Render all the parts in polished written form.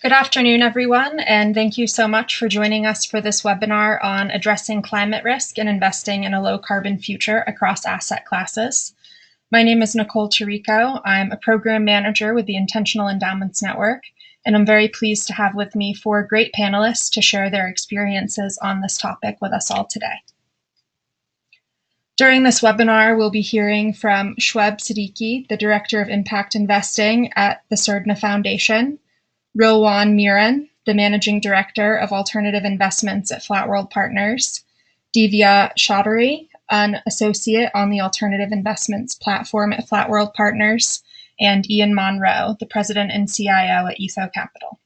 Good afternoon, everyone, and thank you so much for joining us for this webinar on addressing climate risk and investing in a low-carbon future across asset classes. My name is Nicole Chirico. I'm a program manager with the Intentional Endowments Network, and I'm very pleased to have with me four great panelists to share their experiences on this topic with us all today. During this webinar, we'll be hearing from Shuaib Siddiqui, the Director of Impact Investing at the Serta Foundation, Rilwan Meeran, the Managing Director of Alternative Investments at Flat World Partners, Divya Chaudhary, an Associate on the Alternative Investments platform at Flat World Partners, and Ian Monroe, the President and CIO at Etho Capital.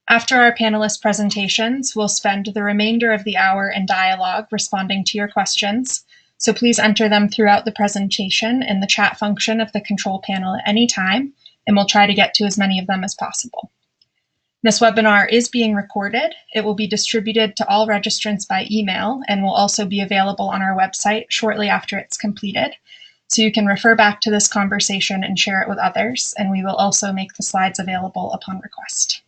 After our panelist presentations, we'll spend the remainder of the hour in dialogue responding to your questions, so please enter them throughout the presentation in the chat function of the control panel at any time, and we'll try to get to as many of them as possible. This webinar is being recorded. It will be distributed to all registrants by email and will also be available on our website shortly after it's completed. So you can refer back to this conversation and share it with others, and we will also make the slides available upon request.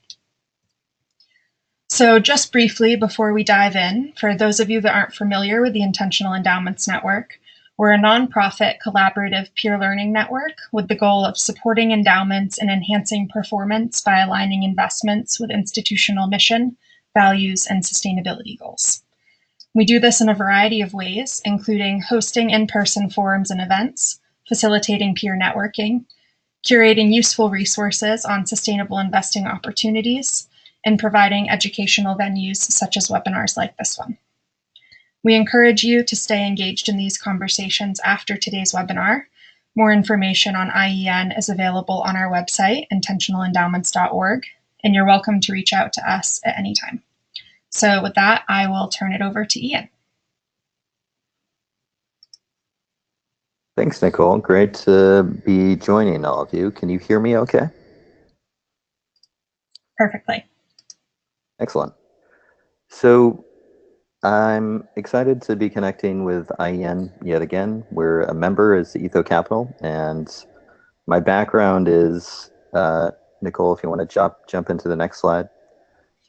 So just briefly before we dive in, for those of you that aren't familiar with the Intentional Endowments Network, we're a nonprofit collaborative peer learning network with the goal of supporting endowments and enhancing performance by aligning investments with institutional mission, values, and sustainability goals. We do this in a variety of ways, including hosting in-person forums and events, facilitating peer networking, curating useful resources on sustainable investing opportunities, and providing educational venues such as webinars like this one. We encourage you to stay engaged in these conversations after today's webinar. More information on IEN is available on our website, intentionalendowments.org, and you're welcome to reach out to us at any time. So with that, I will turn it over to Ian. Thanks, Nicole. Great to be joining all of you. Can you hear me okay? Perfectly. Excellent. So I'm excited to be connecting with IEN yet again. We're a member as Etho Capital, and my background is, Nicole, if you want to jump into the next slide.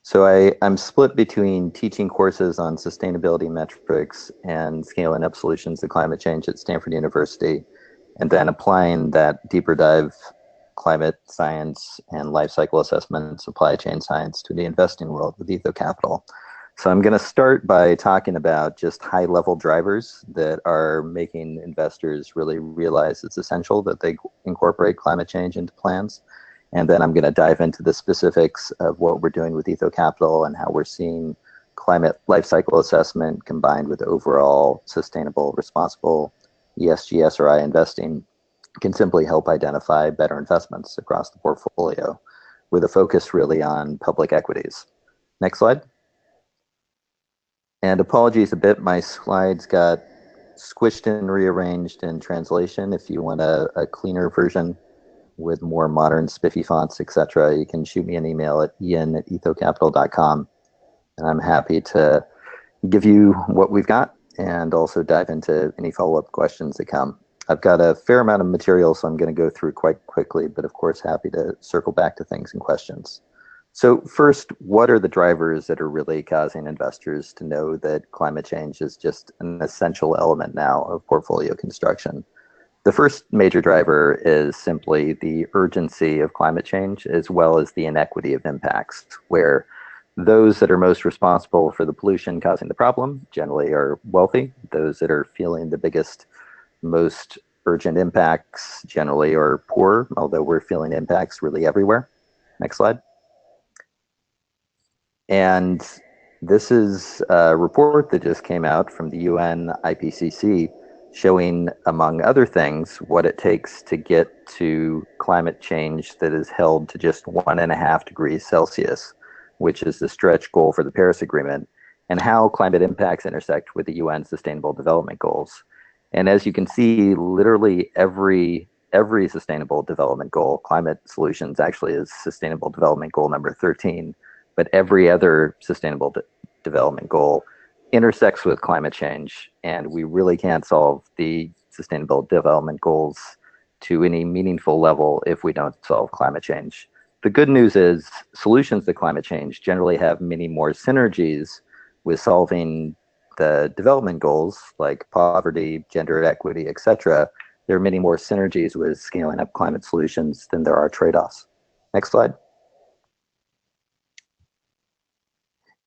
So I'm split between teaching courses on sustainability metrics and scaling up solutions to climate change at Stanford University, and then applying that deeper dive climate science and life cycle assessment and supply chain science to the investing world with Etho Capital. So I'm going to start by talking about just high-level drivers that are making investors really realize it's essential that they incorporate climate change into plans. And then I'm going to dive into the specifics of what we're doing with Etho Capital and how we're seeing climate life cycle assessment combined with overall sustainable, responsible ESG SRI investing can simply help identify better investments across the portfolio with a focus really on public equities. Next slide. And apologies a bit, my slides got squished and rearranged in translation. If you want a cleaner version with more modern spiffy fonts, etc., you can shoot me an email at ian@ethocapital.com, and I'm happy to give you what we've got and also dive into any follow-up questions that come. I've got a fair amount of material, so I'm going to go through quite quickly, but of course happy to circle back to things and questions. So first, what are the drivers that are really causing investors to know that climate change is just an essential element now of portfolio construction? The first major driver is simply the urgency of climate change, as well as the inequity of impacts, where those that are most responsible for the pollution causing the problem generally are wealthy. Those that are feeling the biggest, most urgent impacts generally are poor, although we're feeling impacts really everywhere. Next slide. And this is a report that just came out from the UN IPCC showing, among other things, what it takes to get to climate change that is held to just 1.5 degrees Celsius, which is the stretch goal for the Paris Agreement, and how climate impacts intersect with the UN Sustainable Development Goals. And as you can see, literally every sustainable development goal, climate solutions actually is sustainable development goal number 13, but every other sustainable development goal intersects with climate change, and we really can't solve the sustainable development goals to any meaningful level if we don't solve climate change. the good news is solutions to climate change generally have many more synergies with solving the development goals like poverty, gender equity, etc. There are many more synergies with scaling up climate solutions than there are trade-offs. Next slide.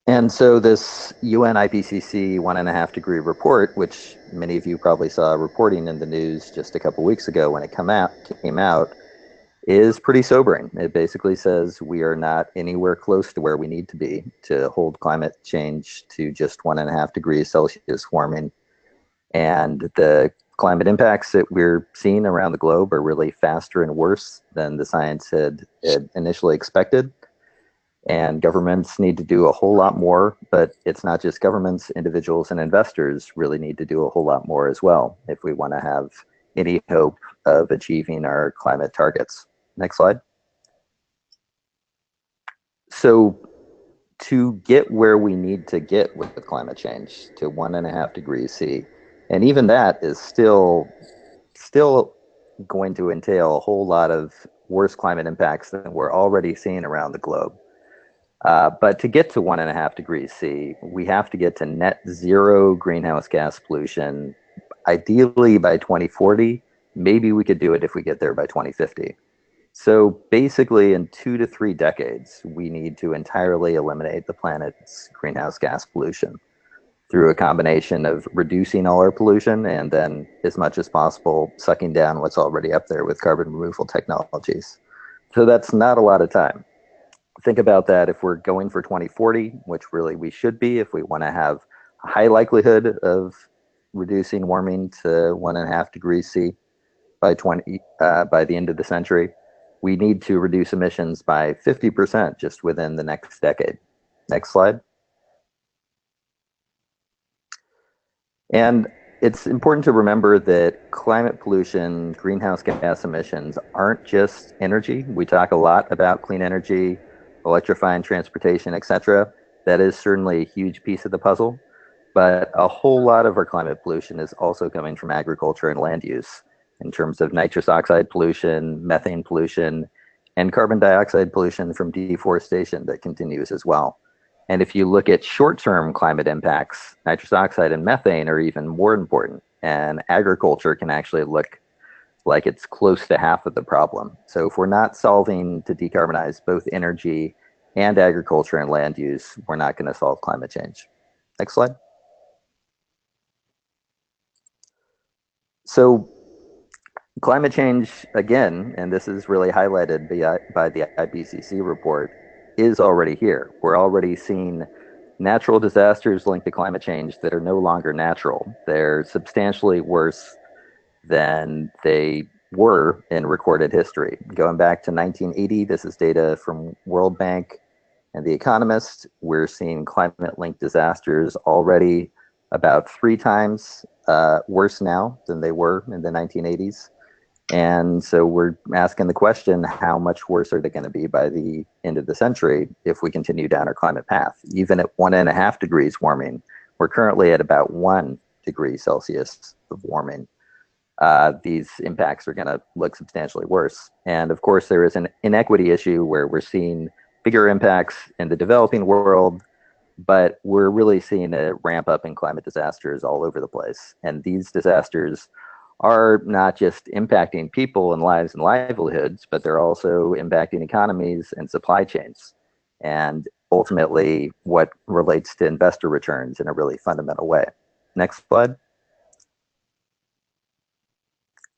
And so this UN IPCC 1.5 degree report, which many of you probably saw reporting in the news just a couple weeks ago when it came out, is pretty sobering. It basically says we are not anywhere close to where we need to be to hold climate change to just 1.5 degrees Celsius warming. And the climate impacts that we're seeing around the globe are really faster and worse than the science had initially expected. And governments need to do a whole lot more, but it's not just governments, individuals and investors really need to do a whole lot more as well if we want to have any hope of achieving our climate targets. Next slide. So to get where we need to get with the climate change to 1.5 degrees C, and even that is still going to entail a whole lot of worse climate impacts than we're already seeing around the globe. But to get to 1.5 degrees C, we have to get to net zero greenhouse gas pollution, ideally by 2040. Maybe we could do it if we get there by 2050. So basically, in 2 to 3 decades, we need to entirely eliminate the planet's greenhouse gas pollution through a combination of reducing all our pollution and then, as much as possible, sucking down what's already up there with carbon removal technologies. So that's not a lot of time. Think about that if we're going for 2040, which really we should be if we want to have a high likelihood of reducing warming to 1.5 degrees C by the end of the century. We need to reduce emissions by 50% just within the next decade. Next slide. And it's important to remember that climate pollution, greenhouse gas emissions aren't just energy. We talk a lot about clean energy, electrifying transportation, etc. That is certainly a huge piece of the puzzle. But a whole lot of our climate pollution is also coming from agriculture and land use in terms of nitrous oxide pollution, methane pollution, and carbon dioxide pollution from deforestation that continues as well. And if you look at short-term climate impacts, nitrous oxide and methane are even more important. And agriculture can actually look like it's close to half of the problem. So if we're not solving to decarbonize both energy and agriculture and land use, we're not going to solve climate change. Next slide. So climate change, again, and this is really highlighted by the IPCC report, is already here. We're already seeing natural disasters linked to climate change that are no longer natural. They're substantially worse than they were in recorded history. Going back to 1980, this is data from World Bank and The Economist. We're seeing climate-linked disasters already about 3 times worse now than they were in the 1980s. And so we're asking the question, how much worse are they going to be by the end of the century if we continue down our climate path? Even at 1.5 degrees warming, we're currently at about 1 degree Celsius of warming. These impacts are going to look substantially worse. And of course, there is an inequity issue where we're seeing bigger impacts in the developing world, but we're really seeing a ramp up in climate disasters all over the place. And these disasters are not just impacting people and lives and livelihoods, but they're also impacting economies and supply chains, and ultimately what relates to investor returns in a really fundamental way. Next slide.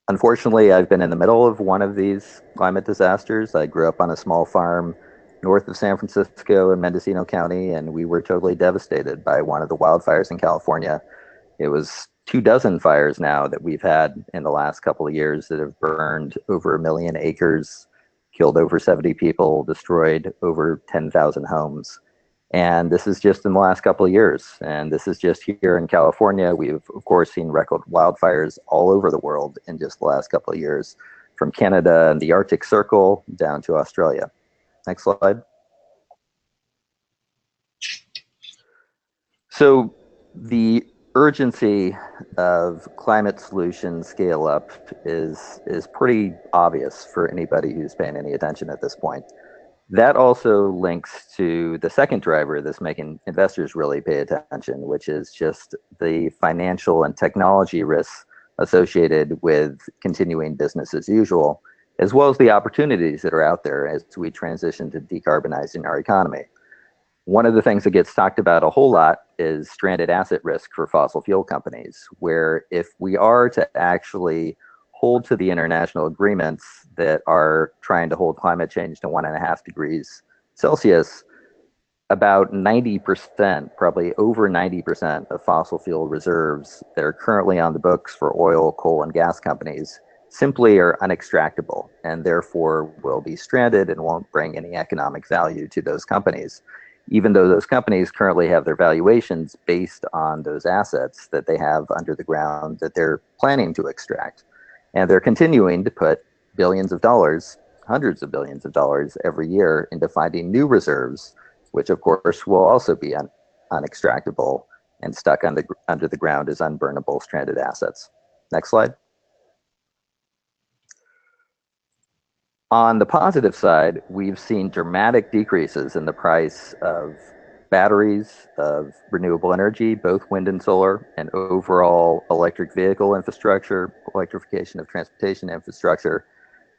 Unfortunately, I've been in the middle of one of these climate disasters. I grew up on a small farm north of San Francisco in Mendocino County, and we were totally devastated by one of the wildfires in California. It was 24 fires now that we've had in the last couple of years that have burned over 1 million acres, killed over 70 people, destroyed over 10,000 homes. And this is just in the last couple of years. And this is just here in California. We've, of course, seen record wildfires all over the world in just the last couple of years, from Canada and the Arctic Circle down to Australia. Next slide. So the urgency of climate solution scale up is pretty obvious for anybody who's paying any attention at this point. That also links to the second driver that's making investors really pay attention, which is just the financial and technology risks associated with continuing business as usual, as well as the opportunities that are out there as we transition to decarbonizing our economy. One of the things that gets talked about a whole lot is stranded asset risk for fossil fuel companies, where if we are to actually hold to the international agreements that are trying to hold climate change to 1.5 degrees Celsius, about 90%, probably over 90% of fossil fuel reserves that are currently on the books for oil, coal, and gas companies simply are unextractable and therefore will be stranded and won't bring any economic value to those companies, even though those companies currently have their valuations based on those assets that they have under the ground that they're planning to extract. And they're continuing to put billions of dollars, hundreds of billions of dollars every year into finding new reserves, which of course will also be unextractable and stuck under the ground as unburnable stranded assets. Next slide. On the positive side, we've seen dramatic decreases in the price of batteries, of renewable energy, both wind and solar, and overall electric vehicle infrastructure, electrification of transportation infrastructure,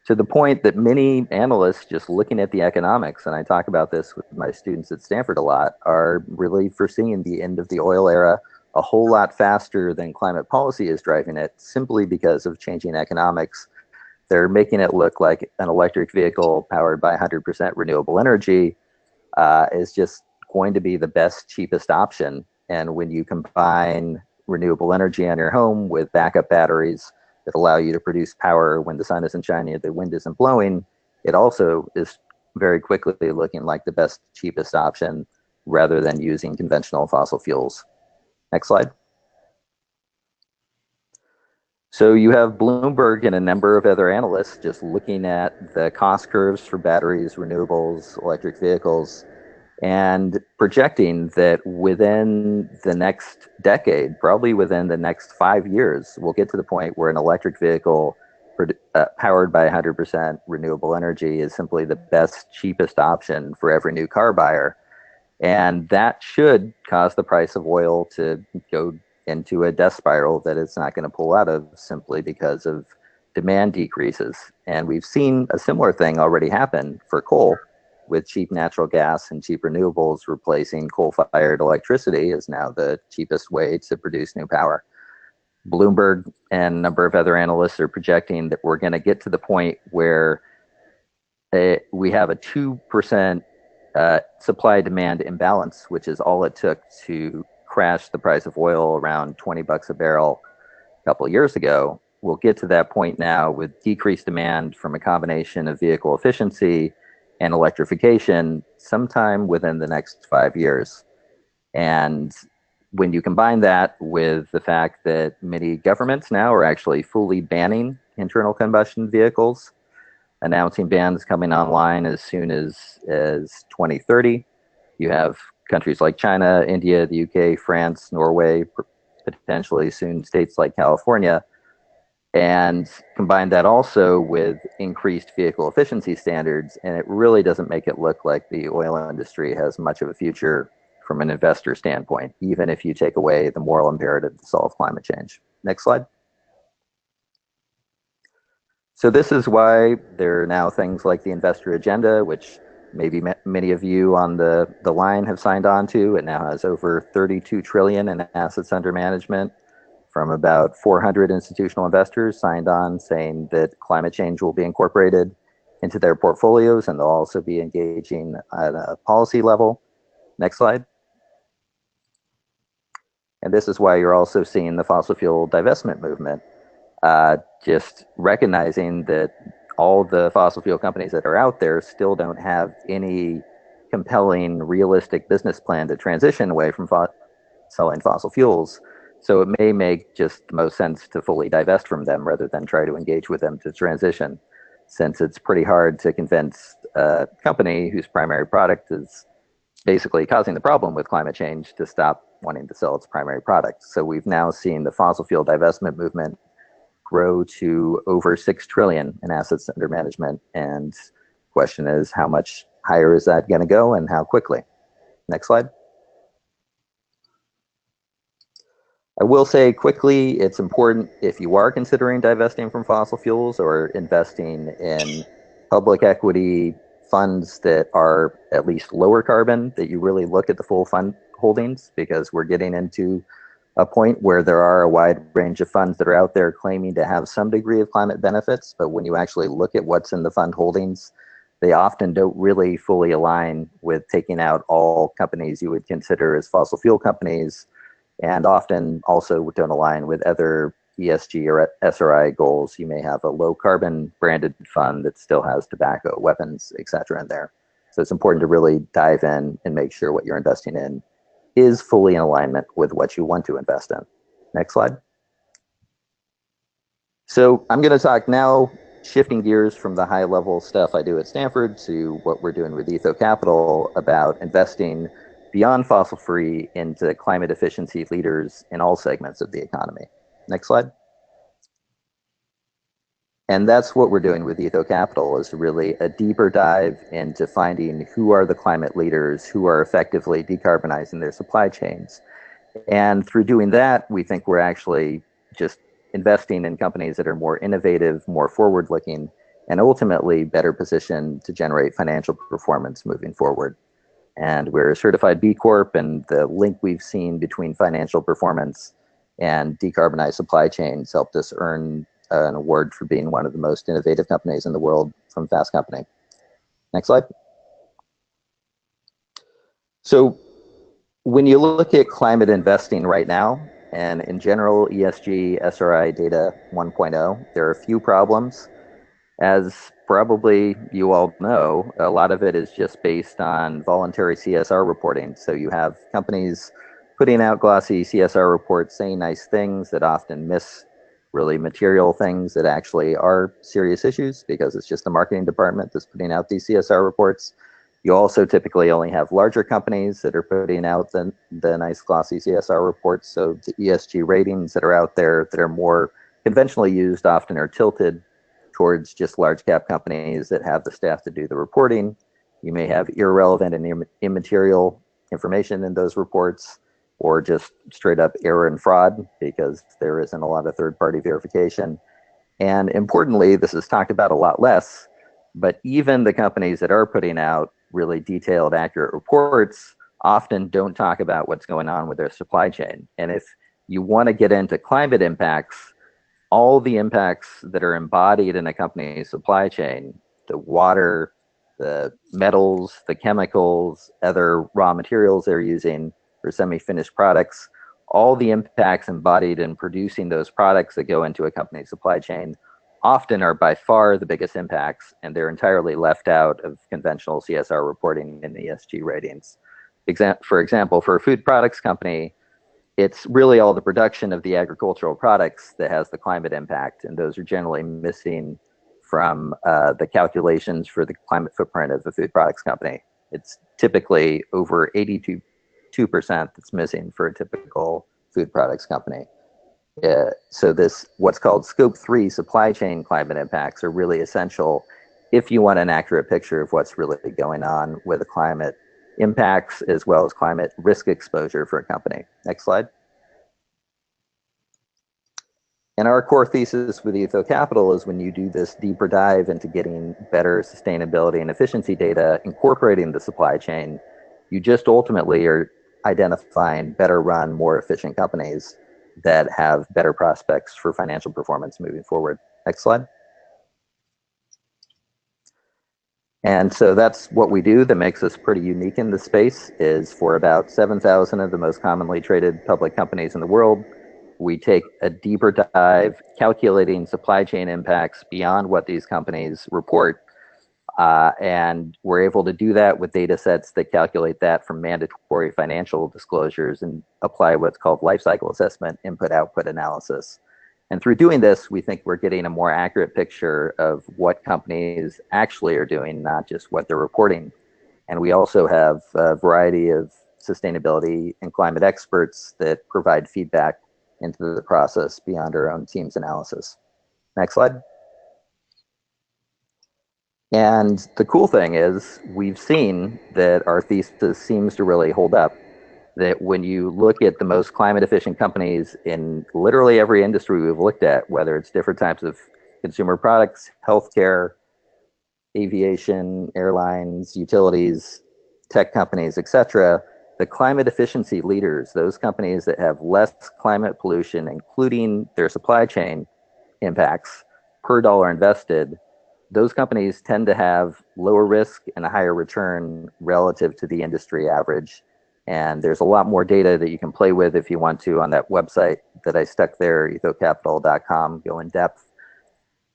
to the point that many analysts, just looking at the economics, and I talk about this with my students at Stanford a lot, are really foreseeing the end of the oil era a whole lot faster than climate policy is driving it, simply because of changing economics. They're making it look like an electric vehicle powered by 100% renewable energy is just going to be the best, cheapest option. And when you combine renewable energy on your home with backup batteries that allow you to produce power when the sun isn't shining or the wind isn't blowing, it also is very quickly looking like the best, cheapest option rather than using conventional fossil fuels. Next slide. So you have Bloomberg and a number of other analysts just looking at the cost curves for batteries, renewables, electric vehicles, and projecting that within the next decade, probably within the next 5 years, we'll get to the point where an electric vehicle powered by 100% renewable energy is simply the best, cheapest option for every new car buyer. And that should cause the price of oil to go into a death spiral that it's not going to pull out of, simply because of demand decreases. And we've seen a similar thing already happen for coal, with cheap natural gas and cheap renewables replacing coal-fired electricity is now the cheapest way to produce new power. Bloomberg and a number of other analysts are projecting that we're going to get to the point where we have a 2% supply-demand imbalance, which is all it took to crash the price of oil around $20 a barrel a couple of years ago. We'll get to that point now with decreased demand from a combination of vehicle efficiency and electrification sometime within the next 5 years. And when you combine that with the fact that many governments now are actually fully banning internal combustion vehicles, announcing bans coming online as soon as 2030, you have countries like China, India, the UK, France, Norway, potentially soon states like California, and combine that also with increased vehicle efficiency standards, and it really doesn't make it look like the oil industry has much of a future from an investor standpoint, even if you take away the moral imperative to solve climate change. Next slide. So this is why there are now things like the investor agenda, which maybe many of you on the line have signed on to. It now has over 32 trillion in assets under management, from about 400 institutional investors signed on saying that climate change will be incorporated into their portfolios, and they'll also be engaging at a policy level. Next slide. And this is why you're also seeing the fossil fuel divestment movement, just recognizing that all the fossil fuel companies that are out there still don't have any compelling, realistic business plan to transition away from selling fossil fuels. So it may make just the most sense to fully divest from them rather than try to engage with them to transition, since it's pretty hard to convince a company whose primary product is basically causing the problem with climate change to stop wanting to sell its primary product. So we've now seen the fossil fuel divestment movement grow to over 6 trillion in assets under management. And the question is, how much higher is that going to go and how quickly? Next slide. I will say quickly, it's important if you are considering divesting from fossil fuels or investing in public equity funds that are at least lower carbon, that you really look at the full fund holdings, because we're getting into a point where there are a wide range of funds that are out there claiming to have some degree of climate benefits, but when you actually look at what's in the fund holdings, they often don't really fully align with taking out all companies you would consider as fossil fuel companies, and often also don't align with other ESG or SRI goals. You may have a low carbon branded fund that still has tobacco, weapons, etc. in there. So it's important to really dive in and make sure what you're investing in is fully in alignment with what you want to invest in. Next slide. So I'm going to talk now, shifting gears from the high level stuff I do at Stanford to what we're doing with Etho Capital about investing beyond fossil free into climate efficiency leaders in all segments of the economy. Next slide. And that's what we're doing with Etho Capital, is really a deeper dive into finding who are the climate leaders who are effectively decarbonizing their supply chains. And through doing that, we think we're actually just investing in companies that are more innovative, more forward-looking, and ultimately better positioned to generate financial performance moving forward. And we're a certified B Corp, and the link we've seen between financial performance and decarbonized supply chains helped us earn an award for being one of the most innovative companies in the world from Fast Company. Next slide. So when you look at climate investing right now, and in general, ESG, SRI data 1.0, there are a few problems. As probably you all know, a lot of it is just based on voluntary CSR reporting. So you have companies putting out glossy CSR reports saying nice things that often miss really material things that actually are serious issues, because it's just the marketing department that's putting out these CSR reports. You also typically only have larger companies that are putting out the nice glossy CSR reports. So the ESG ratings that are out there that are more conventionally used often are tilted towards just large cap companies that have the staff to do the reporting. You may have irrelevant and immaterial information in those reports, or just straight up error and fraud because there isn't a lot of third party verification. And importantly, this is talked about a lot less, but even the companies that are putting out really detailed, accurate reports often don't talk about what's going on with their supply chain. And if you want to get into climate impacts, all the impacts that are embodied in a company's supply chain, the water, the metals, the chemicals, other raw materials they're using for semi-finished products, all the impacts embodied in producing those products that go into a company's supply chain often are by far the biggest impacts, and they're entirely left out of conventional CSR reporting and ESG ratings. For example, for a food products company, it's really all the production of the agricultural products that has the climate impact, and those are generally missing from the calculations for the climate footprint of the food products company. It's typically over 82% that's missing for a typical food products company. So this, what's called scope 3 supply chain climate impacts, are really essential if you want an accurate picture of what's really going on with the climate impacts as well as climate risk exposure for a company. Next slide. And our core thesis with Etho Capital is when you do this deeper dive into getting better sustainability and efficiency data, incorporating the supply chain, you just ultimately are identifying better run, more efficient companies that have better prospects for financial performance moving forward. Next slide. And so that's what we do that makes us pretty unique in the space. Is for about 7,000 of the most commonly traded public companies in the world, we take a deeper dive calculating supply chain impacts beyond what these companies report. And we're able to do that with data sets that calculate that from mandatory financial disclosures and apply what's called life cycle assessment, input-output analysis. And through doing this, we think we're getting a more accurate picture of what companies actually are doing, not just what they're reporting. And we also have a variety of sustainability and climate experts that provide feedback into the process beyond our own team's analysis. Next slide. And the cool thing is we've seen that our thesis seems to really hold up, that when you look at the most climate efficient companies in literally every industry we've looked at, whether it's different types of consumer products, healthcare, aviation, airlines, utilities, tech companies, etc., the climate efficiency leaders, those companies that have less climate pollution, including their supply chain impacts per dollar invested, those companies tend to have lower risk and a higher return relative to the industry average. And there's a lot more data that you can play with if you want to on that website that I stuck there, ethocapital.com, go in depth.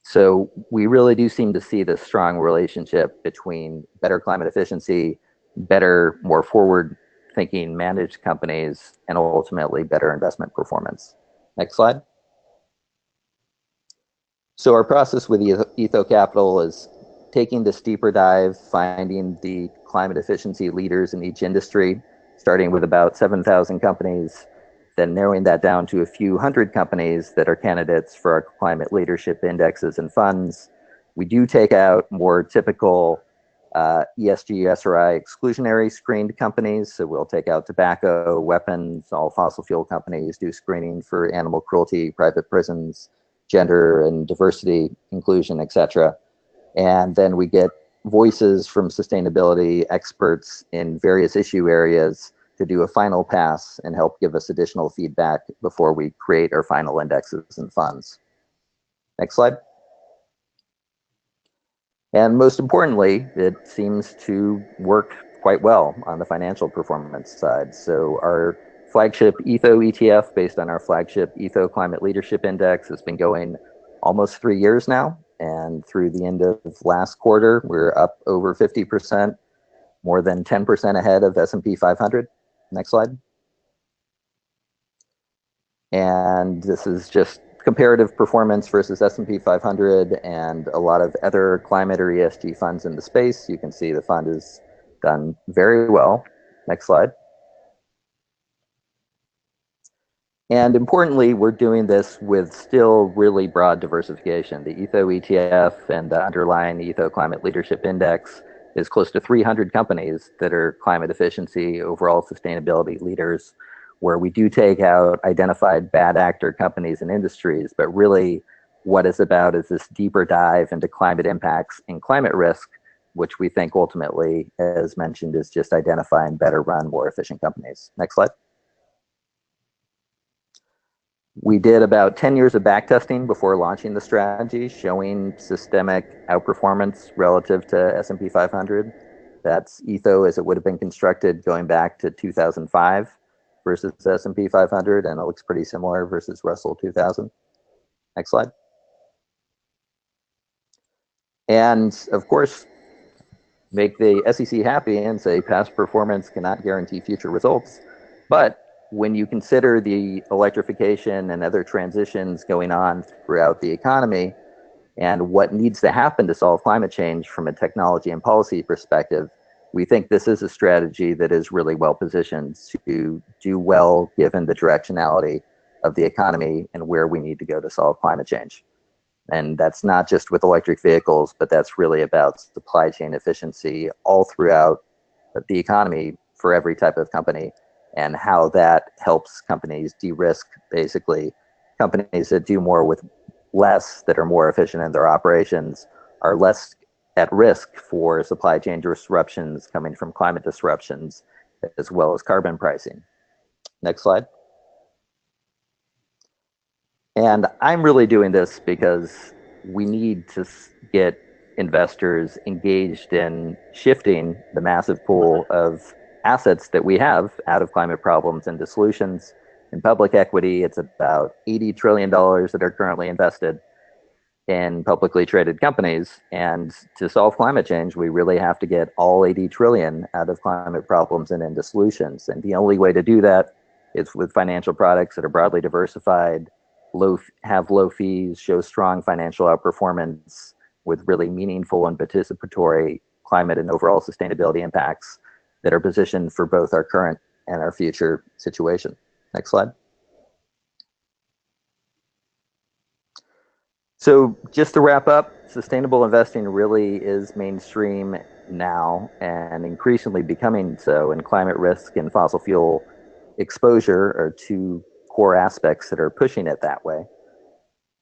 So we really do seem to see this strong relationship between better climate efficiency, better, more forward thinking managed companies, and ultimately better investment performance. Next slide. So our process with Etho Capital is taking this deeper dive, finding the climate efficiency leaders in each industry, starting with about 7,000 companies, then narrowing that down to a few hundred companies that are candidates for our climate leadership indexes and funds. We do take out more typical ESG, SRI exclusionary screened companies. So we'll take out tobacco, weapons, all fossil fuel companies, do screening for animal cruelty, private prisons, gender and diversity, inclusion, etc. And then we get voices from sustainability experts in various issue areas to do a final pass and help give us additional feedback before we create our final indexes and funds. Next slide. And most importantly, it seems to work quite well on the financial performance side. So our flagship Etho ETF, based on our flagship Etho Climate Leadership Index, has been going almost 3 years now. And through the end of last quarter, we're up over 50%, more than 10% ahead of S&P 500. Next slide. And this is just comparative performance versus S&P 500 and a lot of other climate or ESG funds in the space. You can see the fund has done very well. Next slide. And importantly, we're doing this with still really broad diversification. The Etho ETF and the underlying Etho Climate Leadership Index is close to 300 companies that are climate efficiency, overall sustainability leaders, where we do take out identified bad actor companies and industries, but really what it's about is this deeper dive into climate impacts and climate risk, which we think ultimately, as mentioned, is just identifying better run, more efficient companies. Next slide. We did about 10 years of backtesting before launching the strategy, showing systemic outperformance relative to S&P 500. That's Etho as it would have been constructed going back to 2005 versus S&P 500, and it looks pretty similar versus Russell 2000. Next slide. And of course, make the SEC happy and say past performance cannot guarantee future results. But when you consider the electrification and other transitions going on throughout the economy and what needs to happen to solve climate change from a technology and policy perspective, we think this is a strategy that is really well positioned to do well given the directionality of the economy and where we need to go to solve climate change. And that's not just with electric vehicles, but that's really about supply chain efficiency all throughout the economy for every type of company, and how that helps companies de-risk, basically. Companies that do more with less, that are more efficient in their operations, are less at risk for supply chain disruptions coming from climate disruptions, as well as carbon pricing. Next slide. And I'm really doing this because we need to get investors engaged in shifting the massive pool of assets that we have out of climate problems into solutions. In public equity, it's about $80 trillion that are currently invested in publicly traded companies. And to solve climate change, we really have to get all 80 trillion out of climate problems and into solutions. And the only way to do that is with financial products that are broadly diversified, have low fees, show strong financial outperformance with really meaningful and participatory climate and overall sustainability impacts that are positioned for both our current and our future situation. Next slide. So just to wrap up, sustainable investing really is mainstream now and increasingly becoming so, and climate risk and fossil fuel exposure are two core aspects that are pushing it that way.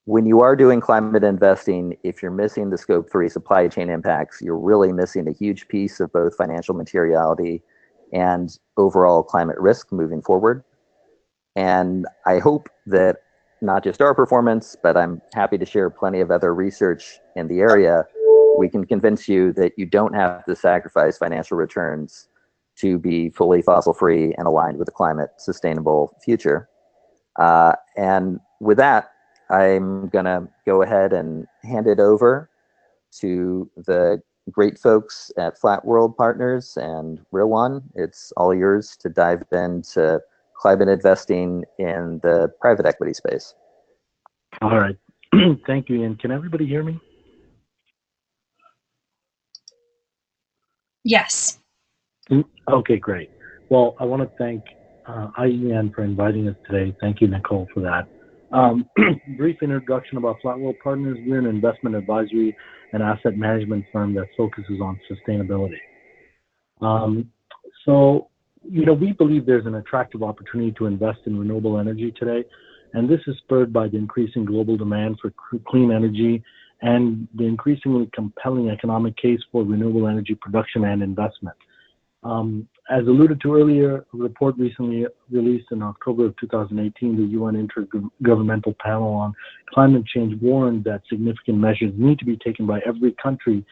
When you are doing climate investing, if you're missing the scope 3 supply chain impacts, you're really missing a huge piece of both financial materiality and overall climate risk moving forward. And I hope that not just our performance, but I'm happy to share plenty of other research in the area, we can convince you that you don't have to sacrifice financial returns to be fully fossil free and aligned with a climate sustainable future. And with that, I'm going to go ahead and hand it over to the great folks at Flat World Partners, and Rilwan, it's all yours to dive into climate investing in the private equity space. All right. Thank you, Ian. Can everybody hear me? Yes. Okay, great. Well, I want to thank IEN for inviting us today. Thank you, Nicole, for that. Brief introduction about Flat World Partners. We're an investment advisory and asset management firm that focuses on sustainability. So, we believe there's an attractive opportunity to invest in renewable energy today, and this is spurred by the increasing global demand for clean energy and the increasingly compelling economic case for renewable energy production and investment. As alluded to earlier, a report recently released in October of 2018, the UN Intergovernmental Panel on Climate Change warned that significant measures need to be taken by every country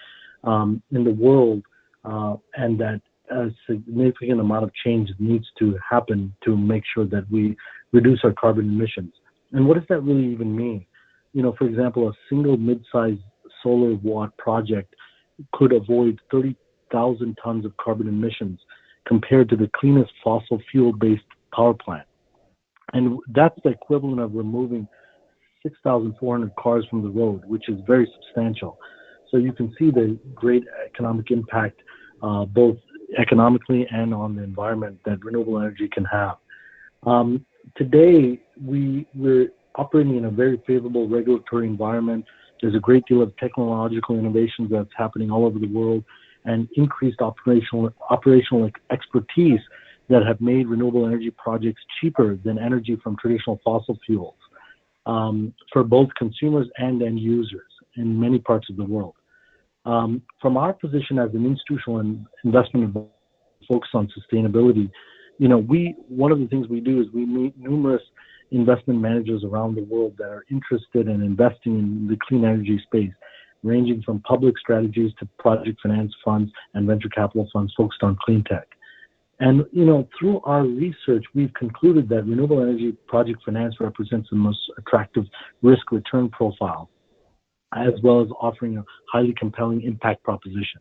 in the world, and that a significant amount of change needs to happen to make sure that we reduce our carbon emissions. And what does that really even mean? For example, a single mid-sized solar watt project could avoid 30,000 tons of carbon emissions compared to the cleanest fossil fuel-based power plant. And that's the equivalent of removing 6,400 cars from the road, which is very substantial. So you can see the great economic impact, both economically and on the environment, that renewable energy can have. Today, we're operating in a very favorable regulatory environment. There's a great deal of technological innovations that's happening all over the world, and increased operational expertise that have made renewable energy projects cheaper than energy from traditional fossil fuels for both consumers and end users in many parts of the world. From our position as an institutional investment focused on sustainability, one of the things we do is we meet numerous investment managers around the world that are interested in investing in the clean energy space, ranging from public strategies to project finance funds and venture capital funds focused on clean tech. And, through our research, we've concluded that renewable energy project finance represents the most attractive risk-return profile, as well as offering a highly compelling impact proposition.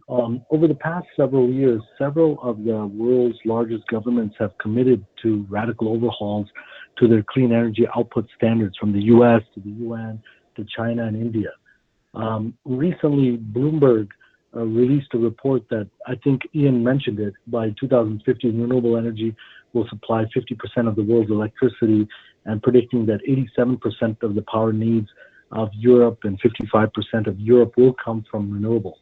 Over the past several years, several of the world's largest governments have committed to radical overhauls to their clean energy output standards, from the US to the UN to China and India. Recently, Bloomberg released a report that, I think Ian mentioned it, by 2050, renewable energy will supply 50% of the world's electricity, and predicting that 87% of the power needs of Europe and 55% of Europe will come from renewables.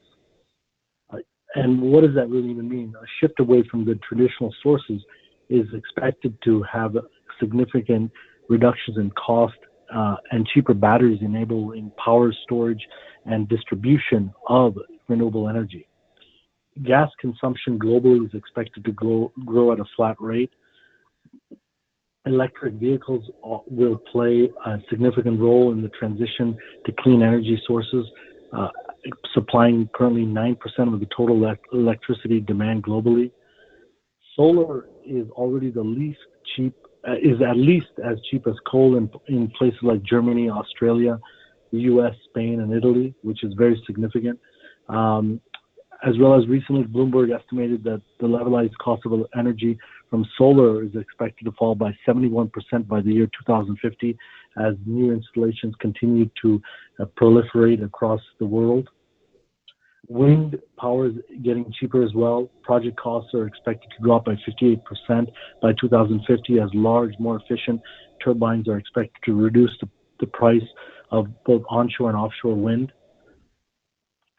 And what does that really even mean? A shift away from the traditional sources is expected to have significant reductions in cost and cheaper batteries, enabling power storage and distribution of renewable energy. Gas consumption globally is expected to grow at a flat rate. Electric vehicles will play a significant role in the transition to clean energy sources, supplying currently 9% of the total electricity demand globally. Solar is already is at least as cheap as coal in places like Germany, Australia, the US, Spain, and Italy, which is very significant. As well as recently, Bloomberg estimated that the levelized cost of energy from solar is expected to fall by 71% by the year 2050 as new installations continue to proliferate across the world. Wind power is getting cheaper as well. Project costs are expected to drop by 58% by 2050 as large, more efficient turbines are expected to reduce the price of both onshore and offshore wind.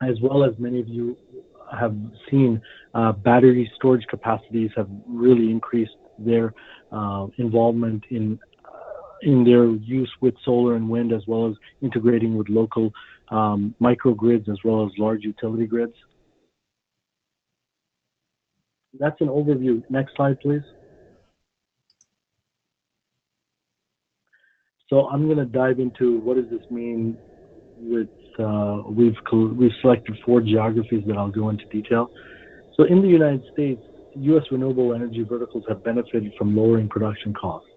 As well as many of you have seen, battery storage capacities have really increased their involvement in their use with solar and wind, as well as integrating with local microgrids as well as large utility grids. That's an overview. Next slide, please. So I'm going to dive into what does this mean with, we've selected 4 geographies that I'll go into detail. So in the United States, U.S. renewable energy verticals have benefited from lowering production costs,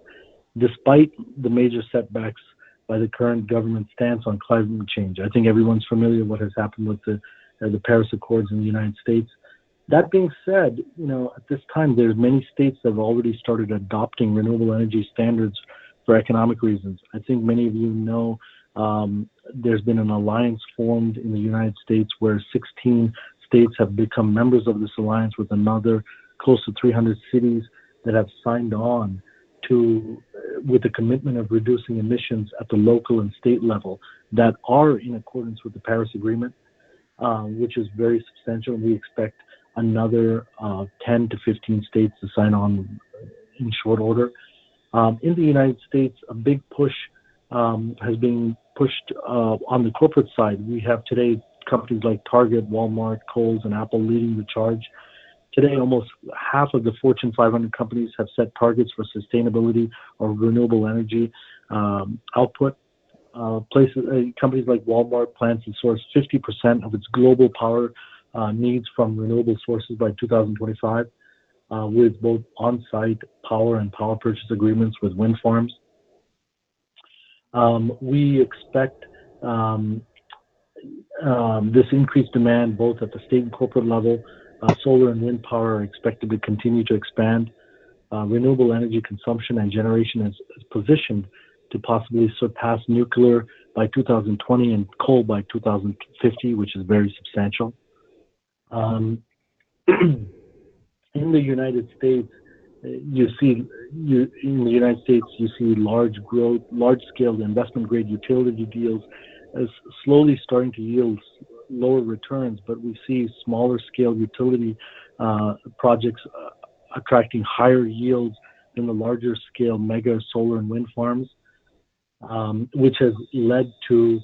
despite the major setbacks by the current government stance on climate change. I think everyone's familiar with what has happened with the Paris Accords in the United States. That being said, at this time, there's many states that have already started adopting renewable energy standards for economic reasons. I think many of you know there's been an alliance formed in the United States where 16 states have become members of this alliance, with another close to 300 cities that have signed on with the commitment of reducing emissions at the local and state level that are in accordance with the Paris Agreement, which is very substantial. We expect another 10 to 15 states to sign on in short order. In the United States, a big push has been pushed on the corporate side. We have today companies like Target, Walmart, Kohl's, and Apple leading the charge. Today, almost half of the Fortune 500 companies have set targets for sustainability or renewable energy output. Companies like Walmart plans to source 50% of its global power needs from renewable sources by 2025, with both on-site power and power purchase agreements with wind farms. We expect this increased demand both at the state and corporate level. Solar and wind power are expected to continue to expand. Renewable energy consumption and generation is positioned to possibly surpass nuclear by 2020 and coal by 2050, which is very substantial. In the United States, you see large-scale investment-grade utility deals as slowly starting to yield lower returns, but we see smaller-scale utility projects attracting higher yields than the larger-scale mega solar and wind farms, which has led to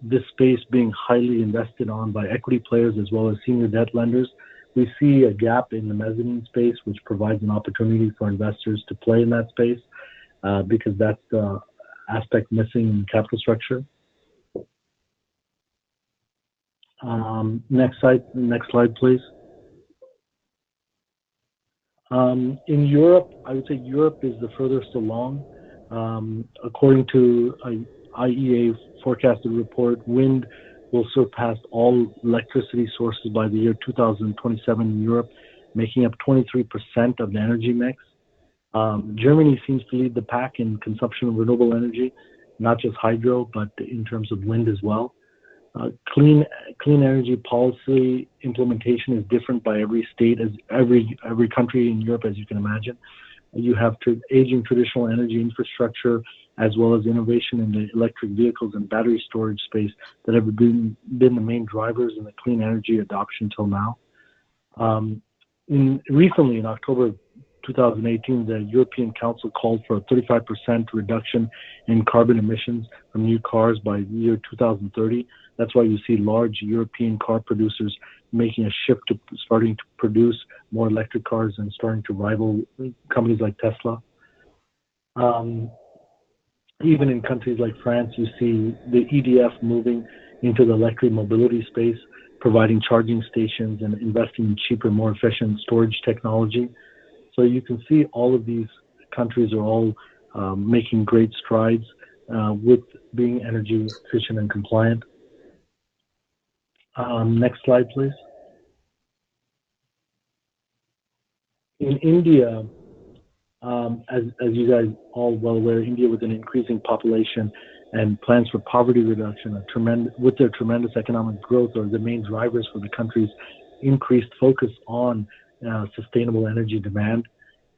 this space being highly invested on by equity players as well as senior debt lenders. We see a gap in the mezzanine space, which provides an opportunity for investors to play in that space because that's the aspect missing in the capital structure. Next slide, please. In Europe, I would say Europe is the furthest along. According to an IEA forecasted report, wind will surpass all electricity sources by the year 2027 in Europe, making up 23% of the energy mix. Germany seems to lead the pack in consumption of renewable energy, not just hydro, but in terms of wind as well. Clean energy policy implementation is different by every state, as every country in Europe, as you can imagine. You have aging traditional energy infrastructure, as well as innovation in the electric vehicles and battery storage space that have been the main drivers in the clean energy adoption till now. Recently, in October 2018, the European Council called for a 35% reduction in carbon emissions from new cars by the year 2030. That's why you see large European car producers making a shift to starting to produce more electric cars and starting to rival companies like Tesla. Even in countries like France, you see the EDF moving into the electric mobility space, providing charging stations and investing in cheaper, more efficient storage technology. So you can see all of these countries are all making great strides with being energy efficient and compliant. Next slide, please. In India, as you guys all well aware, India with an increasing population and plans for poverty reduction, with their tremendous economic growth, are the main drivers for the country's increased focus on sustainable energy demand.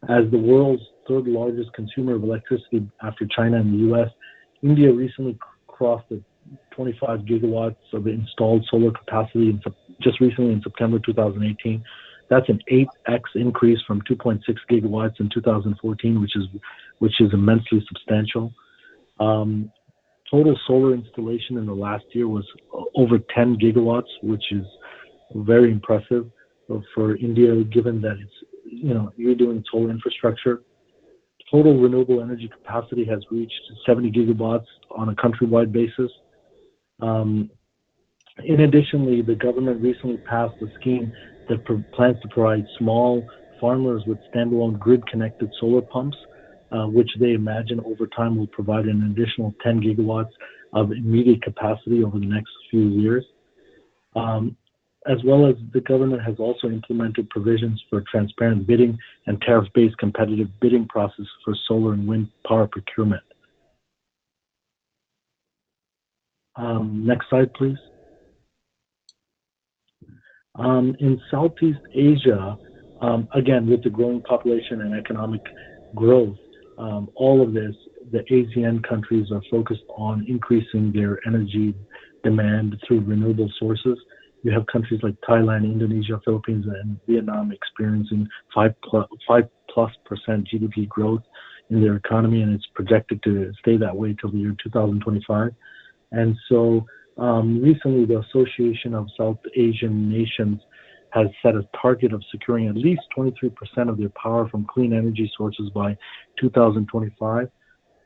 As the world's third largest consumer of electricity after China and the US, India recently crossed the 25 gigawatts of installed solar capacity just recently in September 2018. That's an 8x increase from 2.6 gigawatts in 2014, which is immensely substantial. Total solar installation in the last year was over 10 gigawatts, which is very impressive for India, given that you're doing solar infrastructure. Total renewable energy capacity has reached 70 gigawatts on a countrywide basis. In addition, the government recently passed a scheme that plans to provide small farmers with standalone grid-connected solar pumps, which they imagine over time will provide an additional 10 gigawatts of immediate capacity over the next few years. As well as the government has also implemented provisions for transparent bidding and tariff-based competitive bidding process for solar and wind power procurement. Next slide, please. In Southeast Asia, again, with the growing population and economic growth, all of this, the ASEAN countries are focused on increasing their energy demand through renewable sources. You have countries like Thailand, Indonesia, Philippines, and Vietnam experiencing 5+% GDP growth in their economy, and it's projected to stay that way till the year 2025. And so recently, the Association of South Asian Nations has set a target of securing at least 23% of their power from clean energy sources by 2025.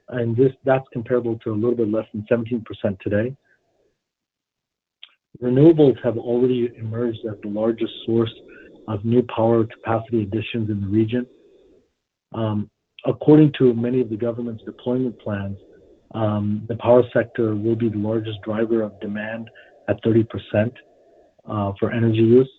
And that's comparable to a little bit less than 17% today. Renewables have already emerged as the largest source of new power capacity additions in the region. According to many of the government's deployment plans, the power sector will be the largest driver of demand at 30% for energy use.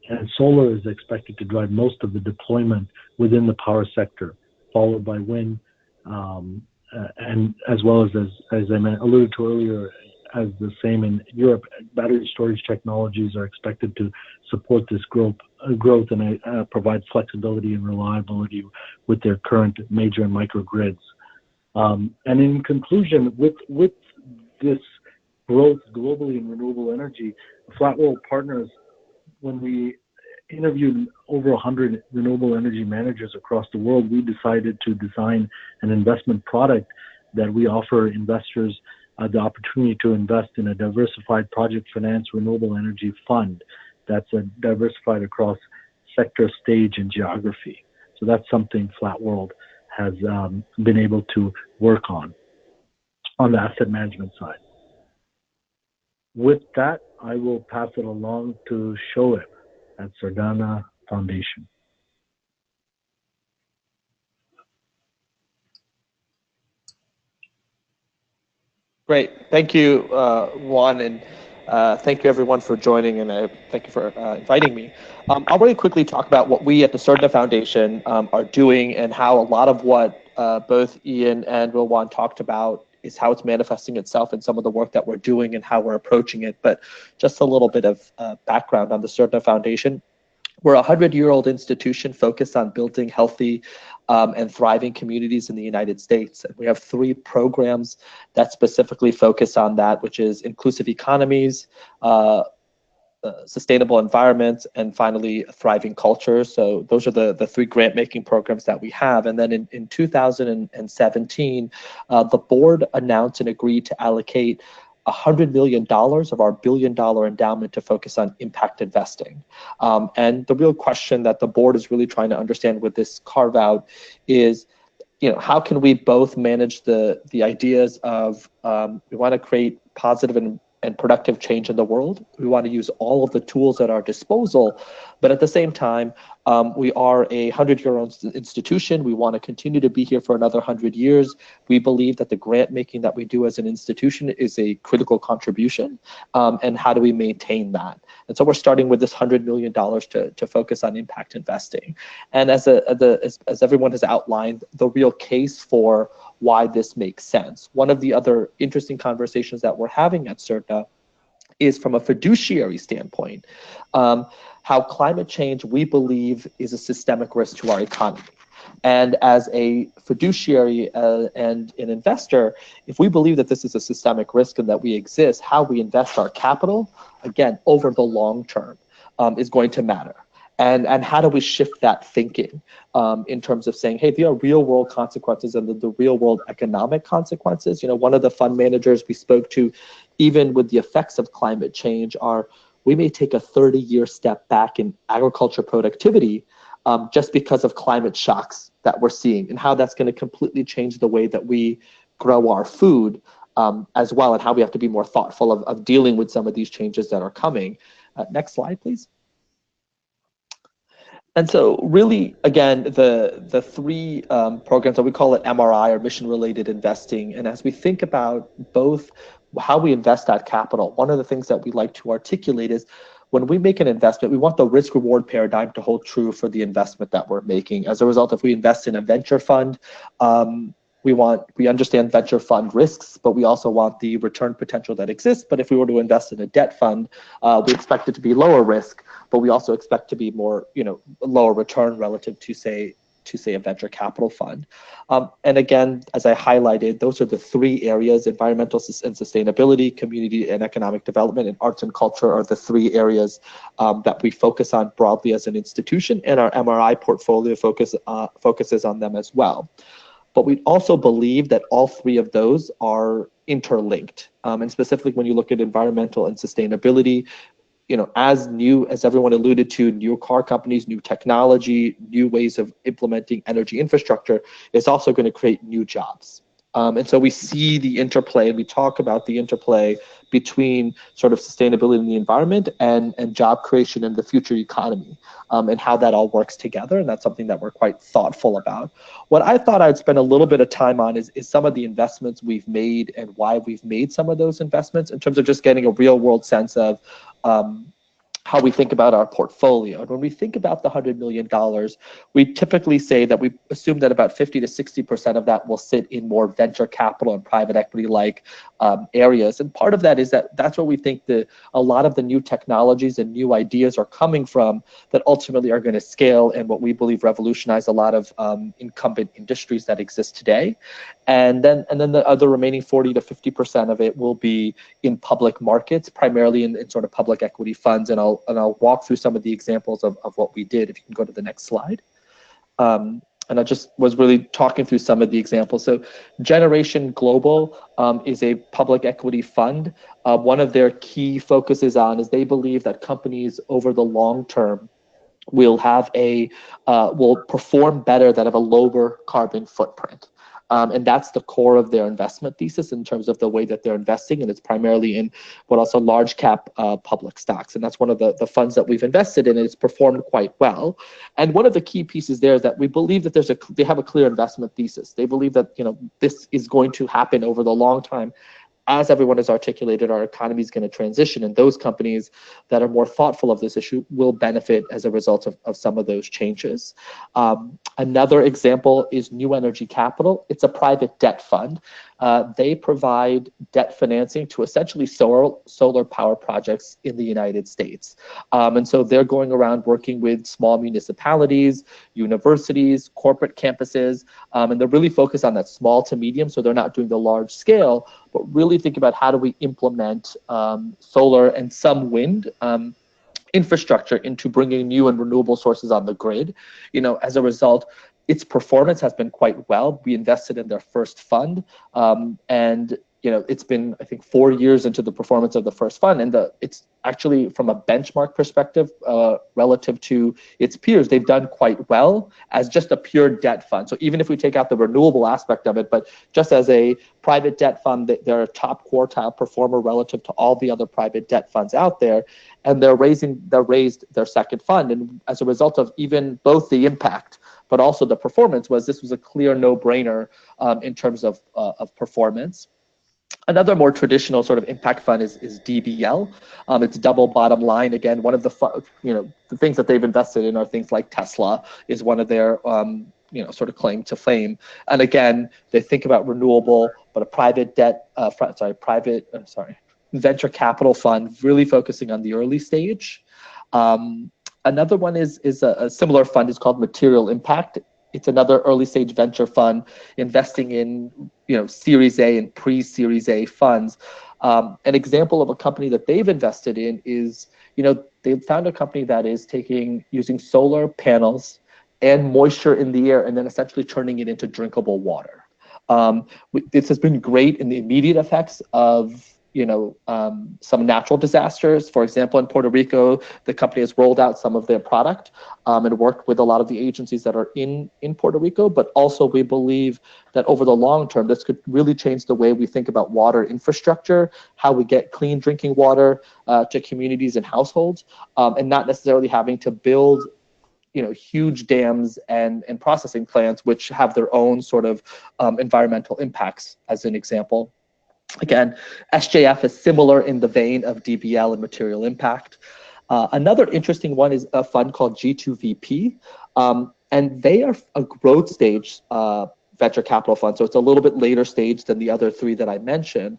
And solar is expected to drive most of the deployment within the power sector, followed by wind, and as well as I alluded to earlier, as the same in Europe, battery storage technologies are expected to support this growth and provide flexibility and reliability with their current major and microgrids. And in conclusion, with this growth globally in renewable energy, Flat World Partners, when we interviewed over 100 renewable energy managers across the world, we decided to design an investment product that we offer investors the opportunity to invest in a diversified project finance renewable energy fund that's diversified across sector, stage, and geography. So that's something Flat World has been able to work on the asset management side. With that, I will pass it along to Shuaib at Serta Foundation. Great. Thank you, Juan, and thank you everyone for joining, and thank you for inviting me. I'll really quickly talk about what we at the Surdna Foundation are doing and how a lot of what both Ian and Rilwan talked about is how it's manifesting itself in some of the work that we're doing and how we're approaching it. But just a little bit of background on the Surdna Foundation. We're a 100-year-old institution focused on building healthy and thriving communities in the United States. And we have 3 programs that specifically focus on that, which is inclusive economies, sustainable environments, and finally, a thriving culture. So those are the 3 grant-making programs that we have. And then in 2017, the board announced and agreed to allocate $100 million of our $1 billion endowment to focus on impact investing. And the real question that the board is really trying to understand with this carve out is, how can we both manage the ideas of we want to create positive and productive change in the world. We want to use all of the tools at our disposal, but at the same time, we are a 100-year-old institution. We want to continue to be here for another 100 years. We believe that the grant making that we do as an institution is a critical contribution, and how do we maintain that? And so we're starting with this $100 million to focus on impact investing. And as everyone has outlined, the real case for why this makes sense. One of the other interesting conversations that we're having at Surdna is from a fiduciary standpoint, how climate change, we believe, is a systemic risk to our economy. And as a fiduciary and an investor, if we believe that this is a systemic risk and that we exist, how we invest our capital, again, over the long term, is going to matter. And how do we shift that thinking in terms of saying, hey, there are real world consequences and the real world economic consequences. You know, one of the fund managers we spoke to, even with the effects of climate change, are we may take a 30-year step back in agriculture productivity just because of climate shocks that we're seeing, and how that's going to completely change the way that we grow our food as well, and how we have to be more thoughtful of dealing with some of these changes that are coming. Next slide, please. And so really, again, the three programs that we call it MRI, or mission-related investing. And as we think about both how we invest that capital, one of the things that we like to articulate is when we make an investment, we want the risk-reward paradigm to hold true for the investment that we're making. As a result, if we invest in a venture fund, we understand venture fund risks, but we also want the return potential that exists. But if we were to invest in a debt fund, we expect it to be lower risk, but we also expect to be more, lower return relative to say a venture capital fund. And again, as I highlighted, those are the three areas: environmental and sustainability, community and economic development, and arts and culture are the three areas that we focus on broadly as an institution, and our MRI portfolio focuses on them as well. But we also believe that all three of those are interlinked. And specifically when you look at environmental and sustainability, as everyone alluded to, new car companies, new technology, new ways of implementing energy infrastructure is also going to create new jobs. And so we see the interplay, and we talk about the interplay between sort of sustainability in the environment and job creation in the future economy, and how that all works together. And that's something that we're quite thoughtful about. What I thought I'd spend a little bit of time on is some of the investments we've made and why we've made some of those investments, in terms of just getting a real world sense of how we think about our portfolio. And when we think about the $100 million, we typically say that we assume that about 50 to 60% of that will sit in more venture capital and private equity-like areas. And part of that is that's where we think a lot of the new technologies and new ideas are coming from that ultimately are going to scale and what we believe revolutionize a lot of incumbent industries that exist today. And then the other remaining 40 to 50% of it will be in public markets, primarily in sort of public equity funds. And I'll walk through some of the examples of what we did. If you can go to the next slide. And I just was really talking through some of the examples. So Generation Global is a public equity fund. One of their key focuses is they believe that companies over the long term will perform better that have a lower carbon footprint. And that's the core of their investment thesis in terms of the way that they're investing, and it's primarily in what also large cap public stocks. And that's one of the funds that we've invested in, and it's performed quite well. And one of the key pieces there is that we believe that they have a clear investment thesis. They believe that this is going to happen over the long time. As everyone has articulated, our economy is going to transition, and those companies that are more thoughtful of this issue will benefit as a result of some of those changes. Another example is New Energy Capital. It's a private debt fund. They provide debt financing to essentially solar power projects in the United States. And so they're going around working with small municipalities, universities, corporate campuses, and they're really focused on that small to medium, so they're not doing the large scale, but really think about how do we implement solar and some wind infrastructure into bringing new and renewable sources on the grid. As a result, its performance has been quite well. We invested in their first fund, and it's been, I think, 4 years into the performance of the first fund, and it's actually, from a benchmark perspective, relative to its peers, they've done quite well as just a pure debt fund. So even if we take out the renewable aspect of it, but just as a private debt fund, they're a top quartile performer relative to all the other private debt funds out there, and they raised their second fund, and as a result of even both the impact but also the performance, this was a clear no-brainer in terms of performance. Another more traditional sort of impact fund is DBL. It's double bottom line. Again, one of the things that they've invested in are things like Tesla is one of their sort of claim to fame. And again, they think about renewable, but a venture capital fund really focusing on the early stage. Another one is a similar fund. It's called Material Impact. it's another early stage venture fund investing in, Series A and pre-Series A funds. An example of a company that they've invested in is, they found a company that is using solar panels and moisture in the air and then essentially turning it into drinkable water. This has been great in the immediate effects of some natural disasters. For example, in Puerto Rico, the company has rolled out some of their product and worked with a lot of the agencies that are in Puerto Rico. But also, we believe that over the long term, this could really change the way we think about water infrastructure, how we get clean drinking water to communities and households, and not necessarily having to build huge dams and processing plants, which have their own sort of environmental impacts, as an example. Again, SJF is similar in the vein of DBL and material impact. Another interesting one is a fund called G2VP, and they are a growth stage venture capital fund. So it's a little bit later stage than the other three that I mentioned.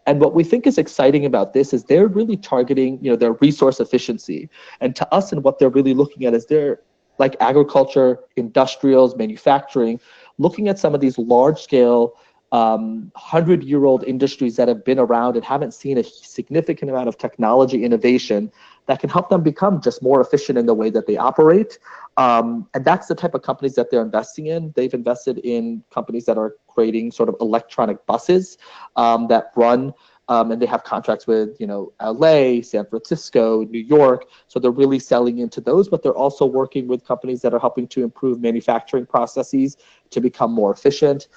And what we think is exciting about this is they're really targeting, their resource efficiency. And to us, and what they're really looking at is they're like agriculture, industrials, manufacturing, looking at some of these large scale 100-year-old industries that have been around and haven't seen a significant amount of technology innovation that can help them become just more efficient in the way that they operate. And that's the type of companies that they're investing in. They've invested in companies that are creating sort of electronic buses that run, and they have contracts with, LA, San Francisco, New York. So they're really selling into those, but they're also working with companies that are helping to improve manufacturing processes to become more efficient.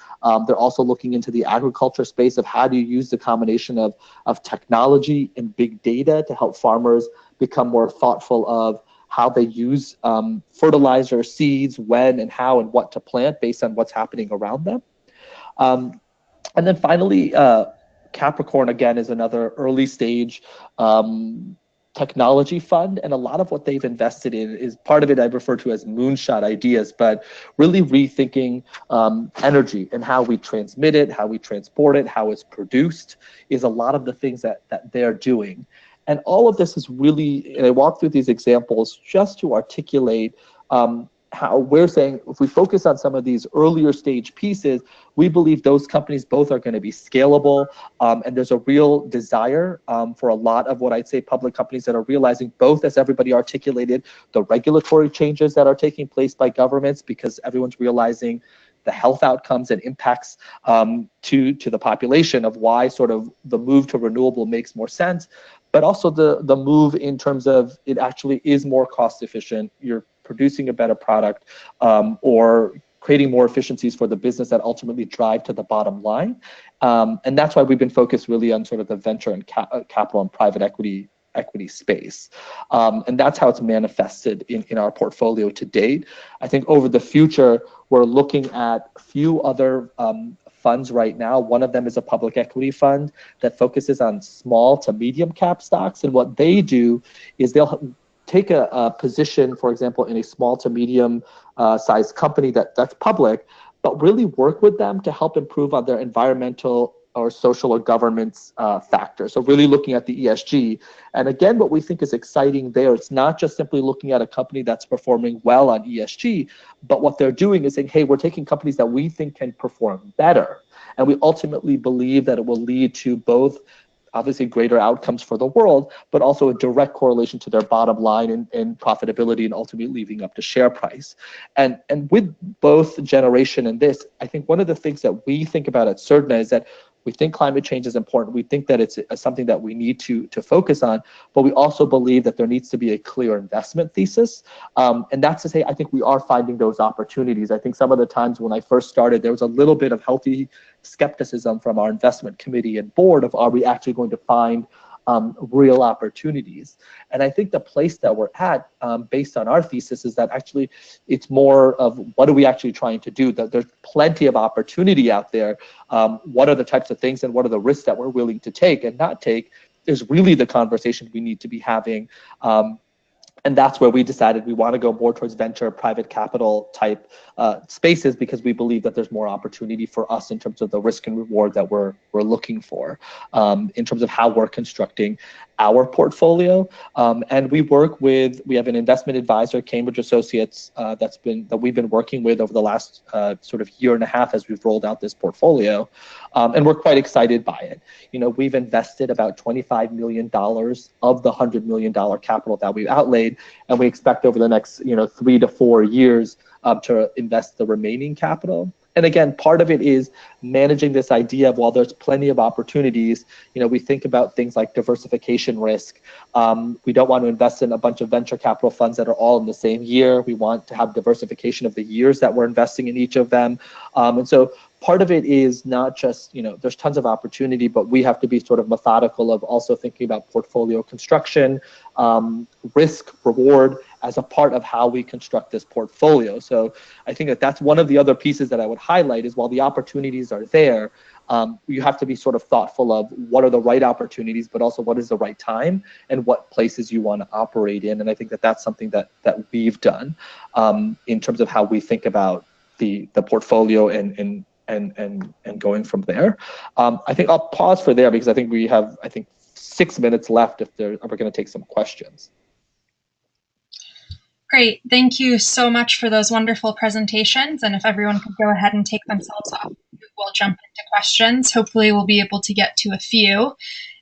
They're also looking into the agriculture space of how do you use the combination of technology and big data to help farmers become more thoughtful of how they use fertilizer, seeds, when and how and what to plant based on what's happening around them. And then finally, Capricorn, again, is another early stage technology fund. And a lot of what they've invested in is part of it I refer to as moonshot ideas, but really rethinking energy and how we transmit it, how we transport it, how it's produced is a lot of the things that they're doing. And all of this is really, and I walk through these examples just to articulate how we're saying if we focus on some of these earlier stage pieces, we believe those companies both are going to be scalable, and there's a real desire for a lot of what I'd say public companies that are realizing both, as everybody articulated, the regulatory changes that are taking place by governments because everyone's realizing the health outcomes and impacts to the population of why sort of the move to renewable makes more sense, but also the move in terms of it actually is more cost efficient. You're producing a better product or creating more efficiencies for the business that ultimately drive to the bottom line. And that's why we've been focused really on sort of the venture and capital and private equity space. And that's how it's manifested in our portfolio to date. I think over the future, we're looking at a few other funds right now. One of them is a public equity fund that focuses on small to medium cap stocks. And what they do is they'll take a position, for example, in a small to medium sized company that's public, but really work with them to help improve on their environmental or social or governance factors. So really looking at the ESG. And again, what we think is exciting there, it's not just simply looking at a company that's performing well on ESG, but what they're doing is saying, hey, we're taking companies that we think can perform better. And we ultimately believe that it will lead to both obviously greater outcomes for the world, but also a direct correlation to their bottom line and profitability and ultimately leading up to share price. And with both generation and this, I think one of the things that we think about at Surdna is that we think climate change is important. We think that it's something that we need to focus on, but we also believe that there needs to be a clear investment thesis. And that's to say, I think we are finding those opportunities. I think some of the times when I first started, there was a little bit of healthy skepticism from our investment committee and board of, are we actually going to find real opportunities? And I think the place that we're at, based on our thesis, is that actually it's more of what are we actually trying to do? That there's plenty of opportunity out there. What are the types of things and what are the risks that we're willing to take and not take is really the conversation we need to be having. And that's where we decided we want to go more towards venture, private capital type spaces, because we believe that there's more opportunity for us in terms of the risk and reward that we're looking for, in terms of how we're constructing our portfolio. And we have an investment advisor, Cambridge Associates, that we've been working with over the last sort of year and a half as we've rolled out this portfolio. And we're quite excited by it. We've invested about $25 million of the $100 million capital that we've outlaid, and we expect over the next 3 to 4 years to invest the remaining capital. And again, part of it is managing this idea of, while there's plenty of opportunities, we think about things like diversification risk. We don't want to invest in a bunch of venture capital funds that are all in the same year. We want to have diversification of the years that we're investing in each of them. And so part of it is not just, there's tons of opportunity, but we have to be sort of methodical of also thinking about portfolio construction, risk, reward, as a part of how we construct this portfolio. So I think that that's one of the other pieces that I would highlight is, while the opportunities are there, you have to be sort of thoughtful of what are the right opportunities, but also what is the right time and what places you want to operate in. And I think that that's something that we've done in terms of how we think about the portfolio and going from there. I think I'll pause for there because I think we have 6 minutes left if we're going to take some questions. Great. Thank you so much for those wonderful presentations. And if everyone could go ahead and take themselves off, we'll jump into questions. Hopefully we'll be able to get to a few.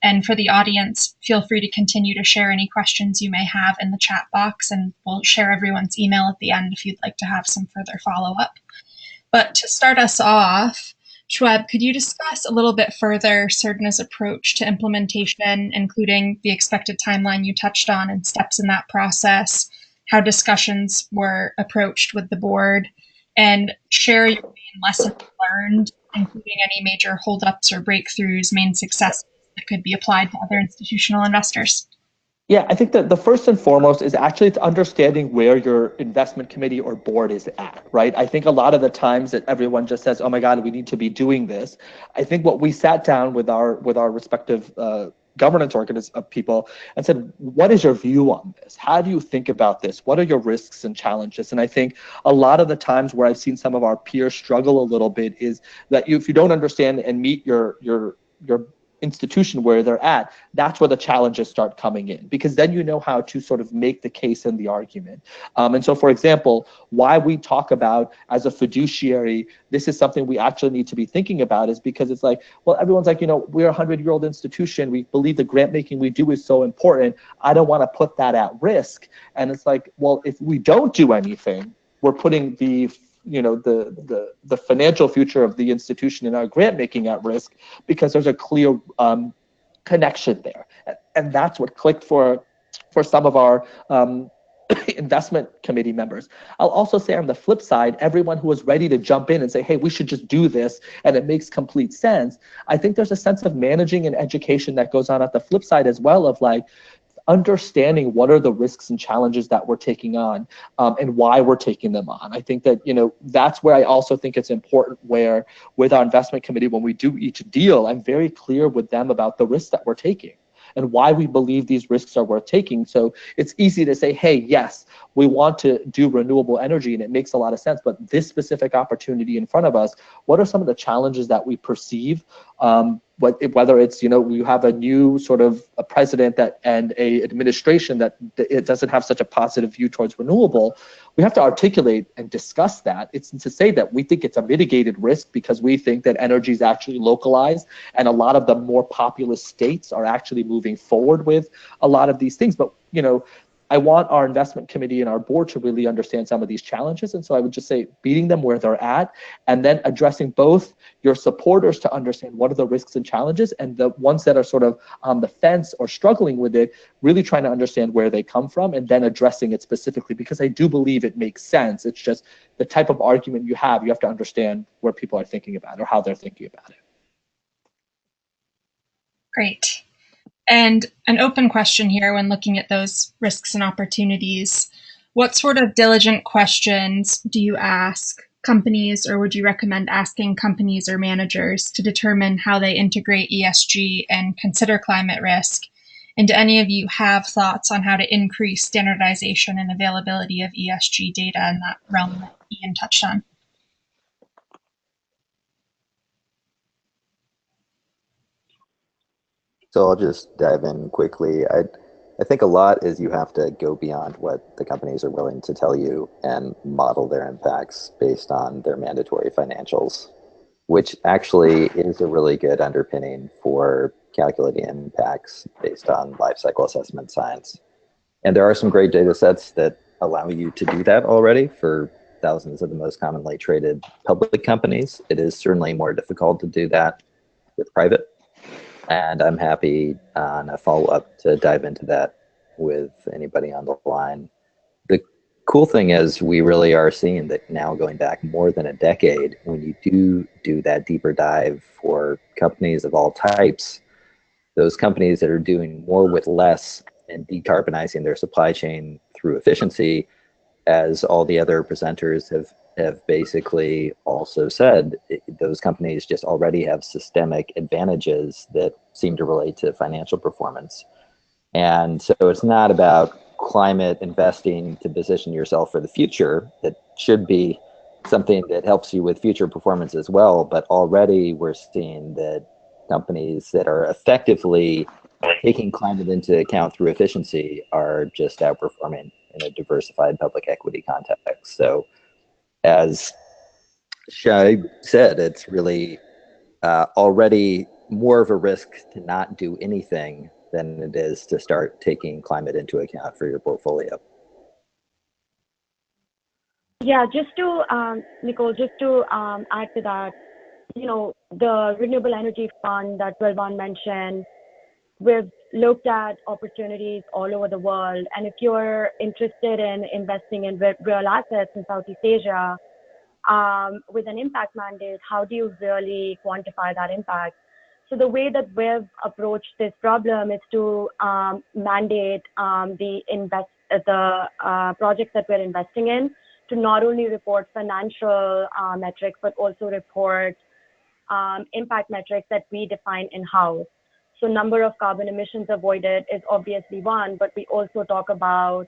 And for the audience, feel free to continue to share any questions you may have in the chat box, and we'll share everyone's email at the end if you'd like to have some further follow-up. But to start us off, Shuaib, could you discuss a little bit further Surdna's approach to implementation, including the expected timeline you touched on and steps in that process, how discussions were approached with the board, and share your main lessons learned, including any major holdups or breakthroughs, main successes that could be applied to other institutional investors? Yeah, I think that the first and foremost is actually it's understanding where your investment committee or board is at, right? I think a lot of the times that everyone just says, oh my God, we need to be doing this. I think what we sat down with our respective governance people and said, what is your view on this? How do you think about this? What are your risks and challenges? And I think a lot of the times where I've seen some of our peers struggle a little bit is that if you don't understand and meet your institution where they're at, that's where the challenges start coming in, because then you know how to sort of make the case and the argument. And so, for example, why we talk about as a fiduciary, this is something we actually need to be thinking about, is because it's like, well, everyone's like, we're a 100-year-old institution. We believe the grant making we do is so important. I don't want to put that at risk. And it's like, well, if we don't do anything, we're putting the financial future of the institution and our grant making at risk, because there's a clear connection there. And that's what clicked for some of our investment committee members. I'll also say on the flip side, everyone who was ready to jump in and say, hey, we should just do this and it makes complete sense. I think there's a sense of managing and education that goes on at the flip side as well, of like, understanding what are the risks and challenges that we're taking on and why we're taking them on. I think that, that's where I also think it's important, where with our investment committee, when we do each deal, I'm very clear with them about the risks that we're taking and why we believe these risks are worth taking. So it's easy to say, hey, yes, we want to do renewable energy and it makes a lot of sense, but this specific opportunity in front of us, what are some of the challenges that we perceive? Whether it's, we have a new sort of a president and a administration that it doesn't have such a positive view towards renewable, we have to articulate and discuss that. It's to say that we think it's a mitigated risk because we think that energy is actually localized, and a lot of the more populous states are actually moving forward with a lot of these things. But, I want our investment committee and our board to really understand some of these challenges. And so I would just say meeting them where they're at, and then addressing both your supporters to understand what are the risks and challenges, and the ones that are sort of on the fence or struggling with it, really trying to understand where they come from and then addressing it specifically, because I do believe it makes sense. It's just the type of argument you have to understand where people are thinking about or how they're thinking about it. Great. And an open question here when looking at those risks and opportunities, what sort of diligent questions do you ask companies, or would you recommend asking companies or managers to determine how they integrate ESG and consider climate risk? And do any of you have thoughts on how to increase standardization and availability of ESG data in that realm that Ian touched on? So I'll just dive in quickly. I think a lot is you have to go beyond what the companies are willing to tell you and model their impacts based on their mandatory financials, which actually is a really good underpinning for calculating impacts based on life cycle assessment science. And there are some great data sets that allow you to do that already for thousands of the most commonly traded public companies. It is certainly more difficult to do that with private. And I'm happy on a follow-up to dive into that with anybody on the line. The cool thing is we really are seeing that now going back more than a decade, when you do that deeper dive for companies of all types, those companies that are doing more with less and decarbonizing their supply chain through efficiency, as all the other presenters have basically also said, those companies just already have systemic advantages that seem to relate to financial performance. And so it's not about climate investing to position yourself for the future. It should be something that helps you with future performance as well. But already we're seeing that companies that are effectively taking climate into account through efficiency are just outperforming in a diversified public equity context. So as Shuaib said, it's really already more of a risk to not do anything than it is to start taking climate into account for your portfolio. Yeah, just to, Nicole, just to add to that, the Renewable Energy Fund that Rilwan mentioned, we've looked at opportunities all over the world. And if you're interested in investing in real assets in Southeast Asia with an impact mandate, how do you really quantify that impact? So the way that we've approached this problem is to mandate the projects that we're investing in to not only report financial metrics, but also report impact metrics that we define in-house. So number of carbon emissions avoided is obviously one, but we also talk about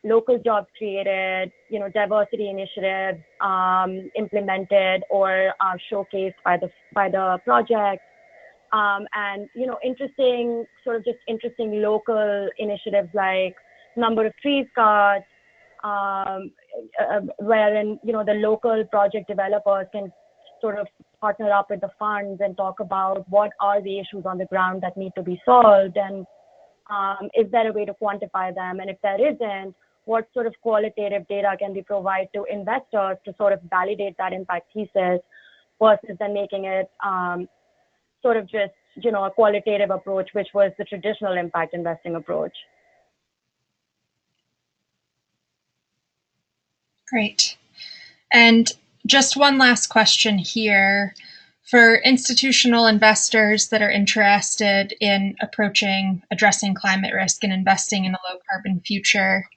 local jobs created, diversity initiatives implemented or showcased by the project, and interesting local initiatives like number of trees cut, wherein the local project developers can sort of partner up with the funds and talk about what are the issues on the ground that need to be solved, and is there a way to quantify them, and if there isn't, what sort of qualitative data can we provide to investors to sort of validate that impact thesis versus then making it sort of just a qualitative approach, which was the traditional impact investing approach. Great. And just one last question here. For institutional investors that are interested in addressing climate risk and investing in a low carbon future,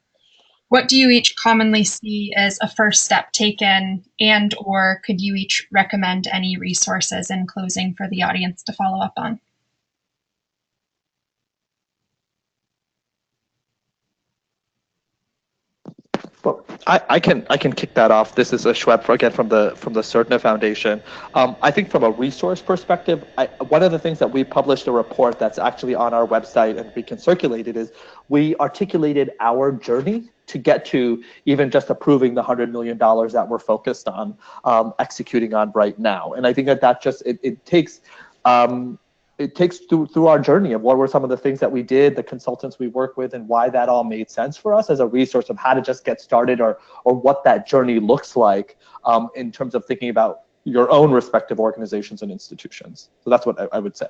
what do you each commonly see as a first step taken, and or could you each recommend any resources in closing for the audience to follow up on? Well, I can kick that off. This is a Shuaib again from the Serta Foundation. I think from a resource perspective, one of the things that we published a report that's actually on our website and we can circulate it is we articulated our journey to get to even just approving the $100 million that we're focused on executing on right now. And I think that just it takes through our journey of what were some of the things that we did, the consultants we work with, and why that all made sense for us as a resource of how to just get started or what that journey looks like in terms of thinking about your own respective organizations and institutions. So that's what I would say.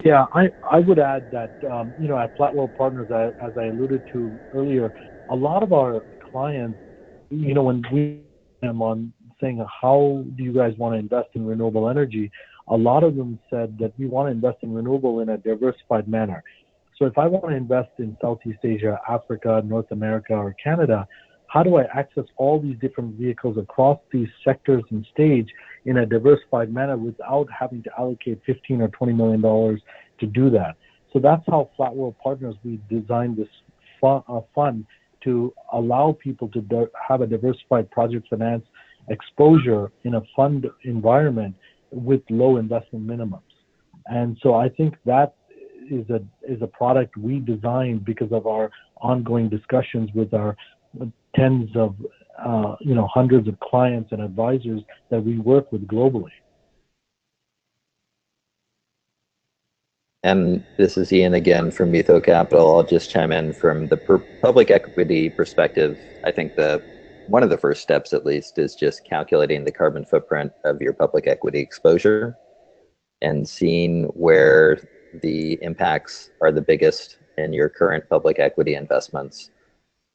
Yeah, I would add that, at Flatworld Partners, as I alluded to earlier, a lot of our clients, when we am on saying, how do you guys want to invest in renewable energy? A lot of them said that we want to invest in renewable in a diversified manner. So if I want to invest in Southeast Asia, Africa, North America, or Canada, how do I access all these different vehicles across these sectors and stage in a diversified manner without having to allocate $15 or $20 million to do that? So that's how Flatworld Partners, we designed this fund to allow people to have a diversified project finance exposure in a fund environment with low investment minimums. And so I think that is a product we designed because of our ongoing discussions with our tens of hundreds of clients and advisors that we work with globally. And this is Ian again from Etho Capital. I'll just chime in from the public equity perspective. I think one of the first steps, at least, is just calculating the carbon footprint of your public equity exposure and seeing where the impacts are the biggest in your current public equity investments.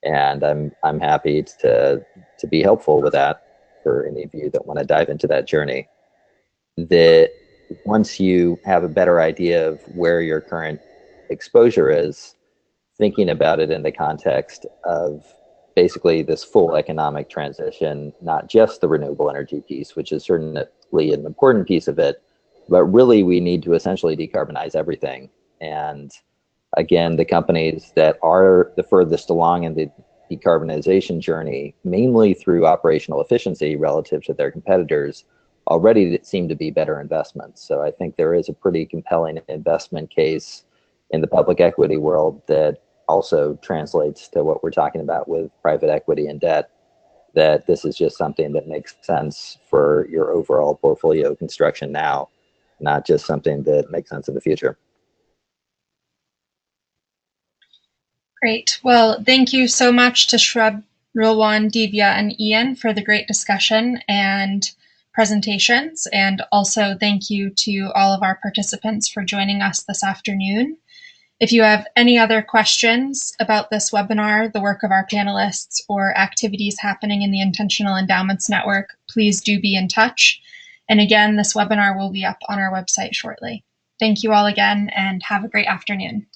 And I'm happy to be helpful with that for any of you that want to dive into that journey. Once you have a better idea of where your current exposure is, thinking about it in the context of basically this full economic transition, not just the renewable energy piece, which is certainly an important piece of it, but really we need to essentially decarbonize everything. And again, the companies that are the furthest along in the decarbonization journey, mainly through operational efficiency relative to their competitors, already seem to be better investments. So I think there is a pretty compelling investment case in the public equity world that also translates to what we're talking about with private equity and debt, that this is just something that makes sense for your overall portfolio construction now, not just something that makes sense in the future. Great. Well, thank you so much to Shuaib, Rilwan, Divya, and Ian for the great discussion and presentations. And also thank you to all of our participants for joining us this afternoon. If you have any other questions about this webinar, the work of our panelists, or activities happening in the Intentional Endowments Network, please do be in touch. And again, this webinar will be up on our website shortly. Thank you all again, and have a great afternoon.